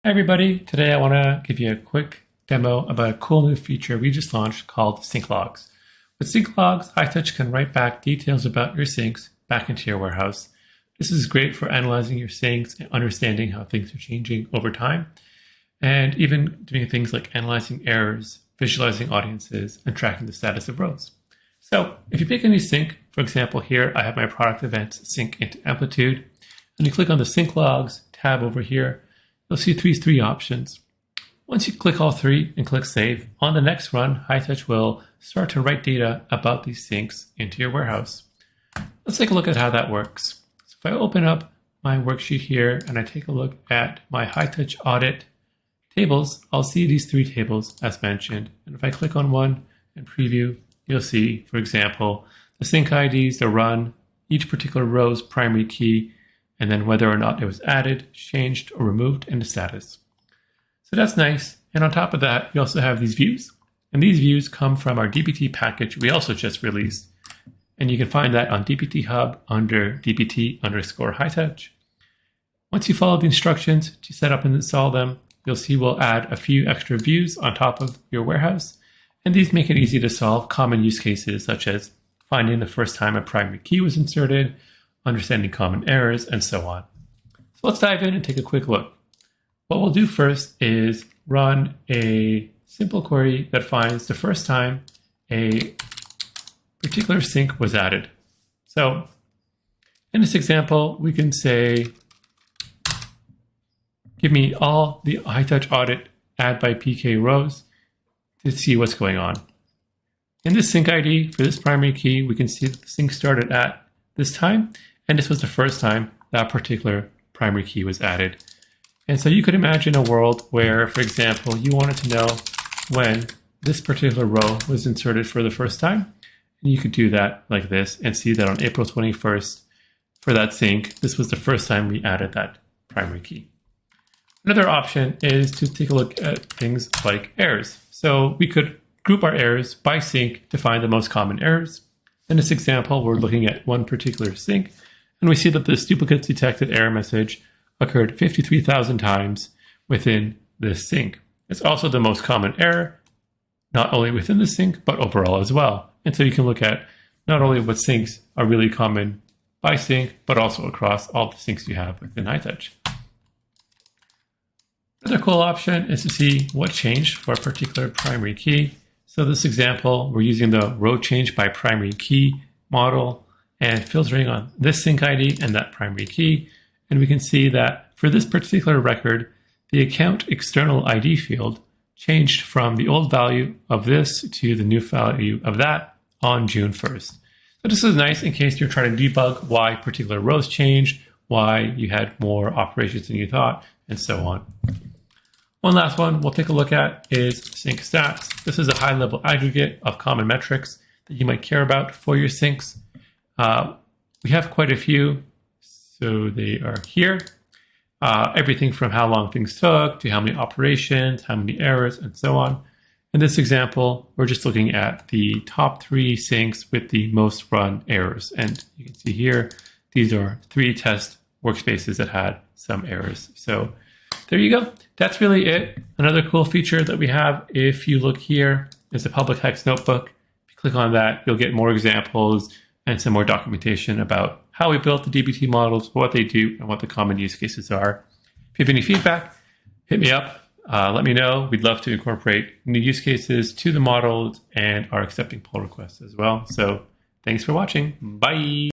Hi everybody, today I want to give you a quick demo about a cool new feature we just launched called Sync Logs. With Sync Logs, Hightouch can write back details about your syncs back into your warehouse. This is great for analyzing your syncs and understanding how things are changing over time, and even doing things like analyzing errors, visualizing audiences, and tracking the status of rows. So if you pick a new sync, for example here I have my product events sync into Amplitude, and you click on the Sync Logs tab over here, you'll see three options. Once you click all three and click Save, on the next run, Hightouch will start to write data about these syncs into your warehouse. Let's take a look at how that works. So if I open up my worksheet here and I take a look at my Hightouch audit tables, I'll see these three tables as mentioned. And if I click on one and preview, you'll see, for example, the sync IDs, the run, each particular row's primary key, and then whether or not it was added, changed, or removed, and the status. So that's nice. And on top of that, you also have these views. And these views come from our dbt package we also just released. And you can find that on dbt hub under dbt_hightouch. Once you follow the instructions to set up and install them, you'll see we'll add a few extra views on top of your warehouse. And these make it easy to solve common use cases such as finding the first time a primary key was inserted, understanding common errors, and so on. So let's dive in and take a quick look. What we'll do first is run a simple query that finds the first time a particular sync was added. So in this example, we can say, give me all the Hightouch audit add by PK rows to see what's going on. In this sync ID for this primary key, we can see that the sync started at this time, and this was the first time that particular primary key was added. And so you could imagine a world where, for example, you wanted to know when this particular row was inserted for the first time. And you could do that like this and see that on April 21st for that sync, this was the first time we added that primary key. Another option is to take a look at things like errors. So we could group our errors by sync to find the most common errors. In this example, we're looking at one particular sync, and we see that this duplicates detected error message occurred 53,000 times within this sync. It's also the most common error, not only within the sync, but overall as well. And so you can look at not only what syncs are really common by sync, but also across all the syncs you have within Hightouch. Another cool option is to see what changed for a particular primary key. So this example, we're using the row change by primary key model and filtering on this sync ID and that primary key. And we can see that for this particular record, the account external ID field changed from the old value of this to the new value of that on June 1st. So this is nice in case you're trying to debug why particular rows changed, why you had more operations than you thought, and so on. One last one we'll take a look at is sync stats. This is a high-level aggregate of common metrics that you might care about for your syncs. We have quite a few, so they are here. Everything from how long things took to how many operations, how many errors, and so on. In this example, we're just looking at the top 3 syncs with the most run errors. And you can see here, these are 3 test workspaces that had some errors. So there you go. That's really it. Another cool feature that we have, if you look here, is the public Hex Notebook. If you click on that, you'll get more examples and some more documentation about how we built the DBT models, what they do, and what the common use cases are. If you have any feedback, hit me up. Let me know. We'd love to incorporate new use cases to the models and are accepting pull requests as well. So thanks for watching. Bye.